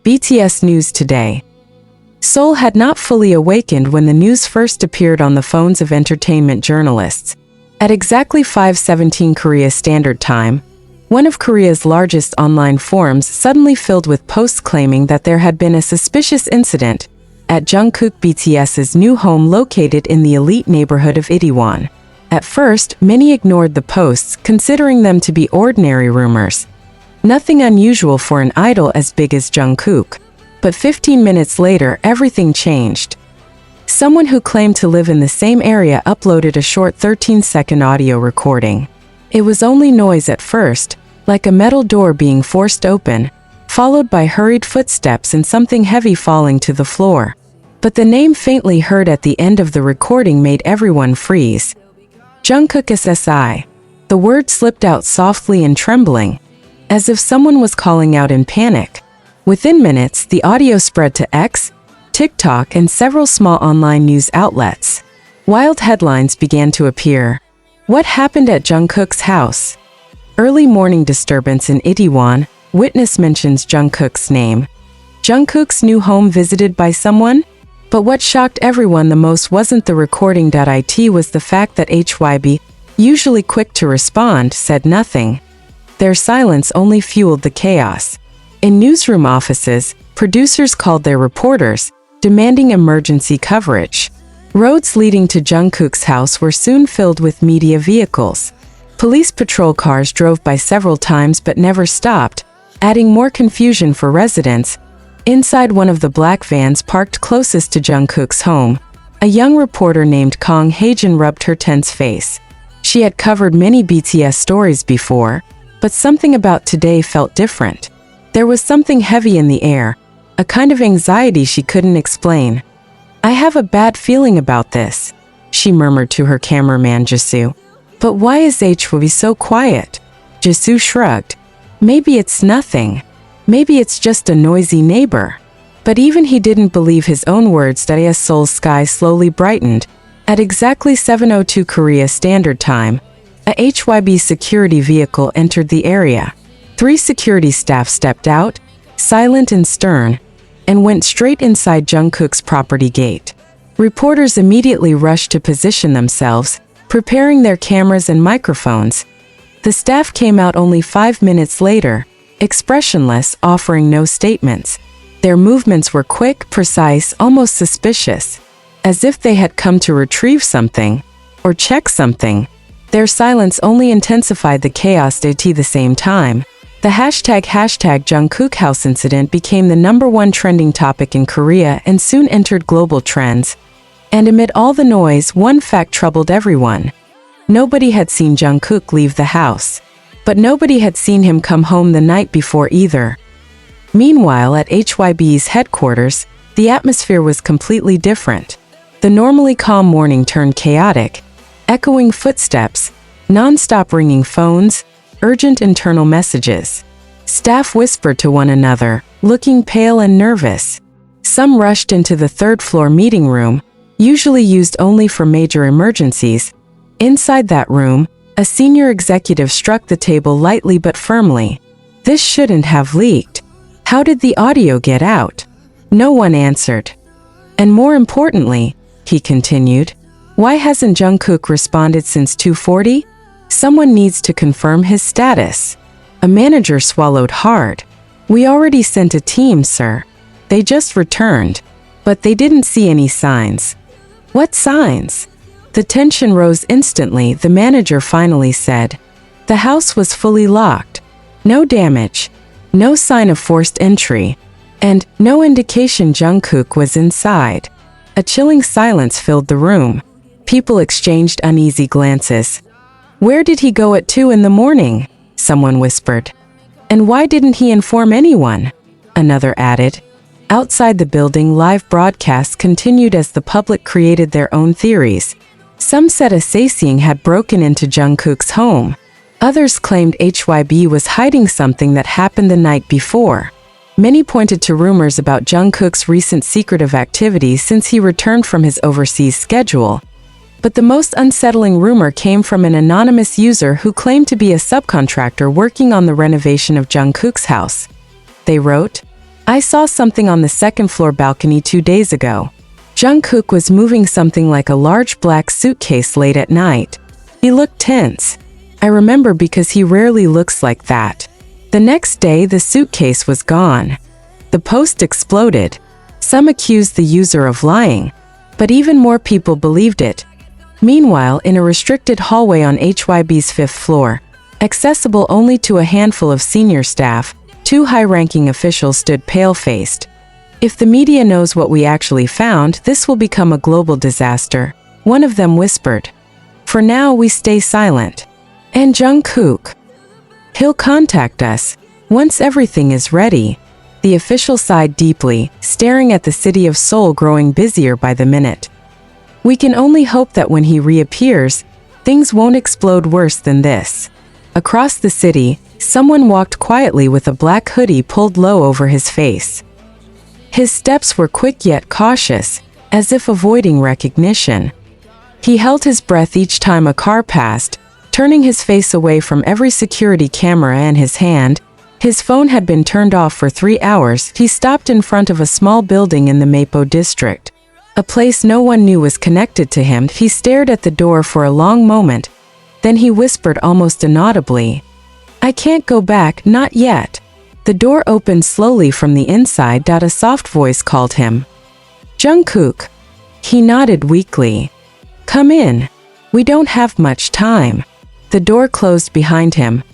BTS News Today. Seoul had not fully awakened when the news first appeared on the phones of entertainment journalists. At exactly 5:17 Korea Standard Time, one of Korea's largest online forums suddenly filled with posts claiming that there had been a suspicious incident at Jungkook BTS's new home located in the elite neighborhood of Itaewon. At first, many ignored the posts, considering them to be ordinary rumors. Nothing unusual for an idol as big as Jungkook. But 15 minutes later, everything changed. Someone who claimed to live in the same area uploaded a short 13-second audio recording. It was only noise at first, like a metal door being forced open, followed by hurried footsteps and something heavy falling to the floor. But the name faintly heard at the end of the recording made everyone freeze. Jungkook SSI. The word slipped out softly and trembling, as if someone was calling out in panic. Within minutes, the audio spread to X, TikTok, and several small online news outlets. Wild headlines began to appear. What happened at Jungkook's house? Early morning disturbance in Itaewon. Witness mentions Jungkook's name. Jungkook's new home visited by someone? But what shocked everyone the most wasn't the recording. It was the fact that HYBE, usually quick to respond, said nothing. Their silence only fueled the chaos. In newsroom offices, producers called their reporters, demanding emergency coverage. Roads leading to Jungkook's house were soon filled with media vehicles. Police patrol cars drove by several times but never stopped, adding more confusion for residents. Inside one of the black vans parked closest to Jungkook's home, a young reporter named Kang Haejin rubbed her tense face. She had covered many BTS stories before, but something about today felt different. There was something heavy in the air, a kind of anxiety she couldn't explain. "I have a bad feeling about this," she murmured to her cameraman Jisoo. "But why is HYBE so quiet?" Jisoo shrugged. "Maybe it's nothing. Maybe it's just a noisy neighbor." But even he didn't believe his own words. Seoul's sky slowly brightened. At exactly 7:02 Korea Standard Time, a HYBE security vehicle entered the area. 3 security staff stepped out, silent and stern, and went straight inside Jungkook's property gate. Reporters immediately rushed to position themselves, preparing their cameras and microphones. The staff came out only 5 minutes later, expressionless, offering no statements. Their movements were quick, precise, almost suspicious, as if they had come to retrieve something or check something. Their silence only intensified the chaos. At the same time, the hashtag Jungkook House incident became the #1 trending topic in Korea and soon entered global trends. And amid all the noise, one fact troubled everyone. Nobody had seen Jungkook leave the house. But nobody had seen him come home the night before either. Meanwhile, at HYBE's headquarters, the atmosphere was completely different. The normally calm morning turned chaotic. Echoing footsteps, non-stop ringing phones, urgent internal messages. Staff whispered to one another, looking pale and nervous. Some rushed into the third-floor meeting room, usually used only for major emergencies. Inside that room, a senior executive struck the table lightly but firmly. "This shouldn't have leaked. How did the audio get out?" No one answered. "And more importantly," he continued, "why hasn't Jungkook responded since 2:40? Someone needs to confirm his status." A manager swallowed hard. "We already sent a team, sir. They just returned, but they didn't see any signs." "What signs?" The tension rose instantly. The manager finally said, "The house was fully locked. No damage, no sign of forced entry, and no indication Jungkook was inside." A chilling silence filled the room. People exchanged uneasy glances. "Where did he go at 2 in the morning?" someone whispered. "And why didn't he inform anyone?" another added. Outside the building, live broadcasts continued as the public created their own theories. Some said assassin had broken into Jungkook's home. Others claimed HYBE was hiding something that happened the night before. Many pointed to rumors about Jungkook's recent secretive activities since he returned from his overseas schedule. But the most unsettling rumor came from an anonymous user who claimed to be a subcontractor working on the renovation of Jungkook's house. They wrote, I saw something on the second-floor balcony 2 days ago. Jungkook was moving something like a large black suitcase late at night. He looked tense. I remember because he rarely looks like that. The next day, the suitcase was gone. The post exploded. Some accused the user of lying, but even more people believed it. Meanwhile, in a restricted hallway on HYBE's 5th floor, accessible only to a handful of senior staff, 2 high-ranking officials stood pale-faced. If the media knows what we actually found, this will become a global disaster, one of them whispered. For now, we stay silent. And Jungkook? He'll contact us once everything is ready. The official sighed deeply, staring at the city of Seoul growing busier by the minute. We can only hope that when he reappears, things won't explode worse than this. Across the city, someone walked quietly with a black hoodie pulled low over his face. His steps were quick yet cautious, as if avoiding recognition. He held his breath each time a car passed, turning his face away from every security camera and his hand. His phone had been turned off for 3 hours. He stopped in front of a small building in the Mapo district, a place no one knew was connected to him. He stared at the door for a long moment. Then he whispered almost inaudibly, "I can't go back, not yet." The door opened slowly from the inside. A soft voice called him. "Jungkook." He nodded weakly. "Come in. We don't have much time." The door closed behind him.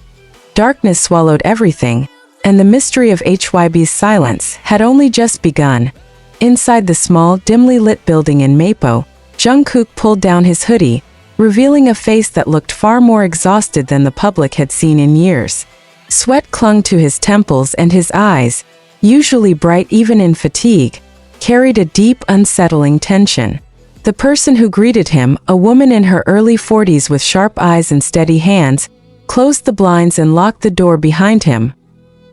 Darkness swallowed everything, and the mystery of HYBE's silence had only just begun. Inside the small, dimly lit building in Mapo, Jungkook pulled down his hoodie, revealing a face that looked far more exhausted than the public had seen in years. Sweat clung to his temples, and his eyes, usually bright even in fatigue, carried a deep, unsettling tension. The person who greeted him, a woman in her early 40s with sharp eyes and steady hands, closed the blinds and locked the door behind him.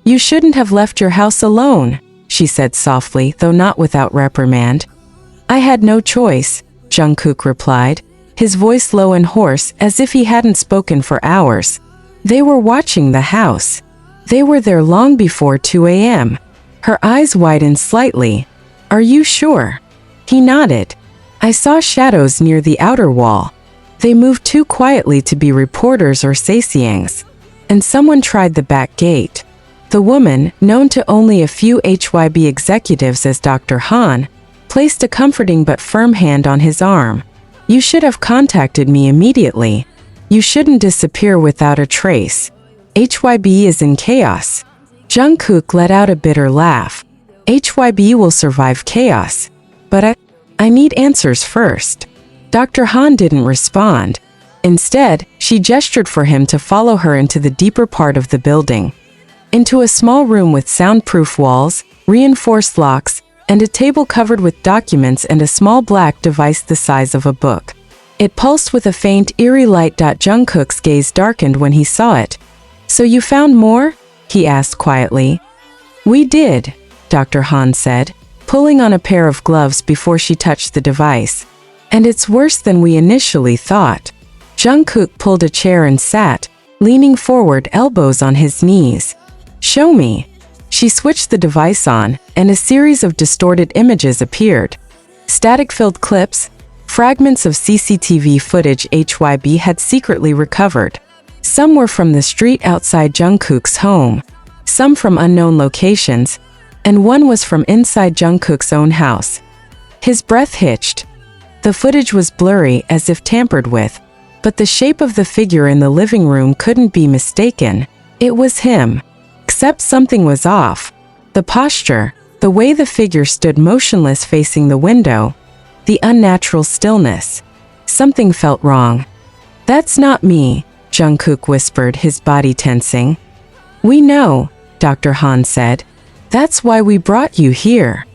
"You shouldn't have left your house alone," she said softly, though not without reprimand. "I had no choice," Jungkook replied, his voice low and hoarse, as if he hadn't spoken for hours. They were watching the house. They were there long before 2 a.m. Her eyes widened slightly. "Are you sure?" He nodded. "I saw shadows near the outer wall. They moved too quietly to be reporters or Saesiangs. And someone tried the back gate." The woman, known to only a few HYBE executives as Dr. Han, placed a comforting but firm hand on his arm. "You should have contacted me immediately. You shouldn't disappear without a trace. HYBE is in chaos." Jungkook let out a bitter laugh. "HYBE will survive chaos. But I need answers first." Dr. Han didn't respond. Instead, she gestured for him to follow her into the deeper part of the building. Into a small room with soundproof walls, reinforced locks, and a table covered with documents and a small black device the size of a book. It pulsed with a faint, eerie light. Jungkook's gaze darkened when he saw it. "So you found more?" he asked quietly. "We did," Dr. Han said, pulling on a pair of gloves before she touched the device. "And it's worse than we initially thought." Jungkook pulled a chair and sat, leaning forward, elbows on his knees. "Show me." She switched the device on, and a series of distorted images appeared. Static-filled clips, fragments of CCTV footage HYBE had secretly recovered. Some were from the street outside Jungkook's home, some from unknown locations, and one was from inside Jungkook's own house. His breath hitched. The footage was blurry, as if tampered with, but the shape of the figure in the living room couldn't be mistaken. It was him. Except something was off. The posture, the way the figure stood motionless facing the window, the unnatural stillness. Something felt wrong. "That's not me," Jungkook whispered, his body tensing. "We know," Dr. Han said. "That's why we brought you here."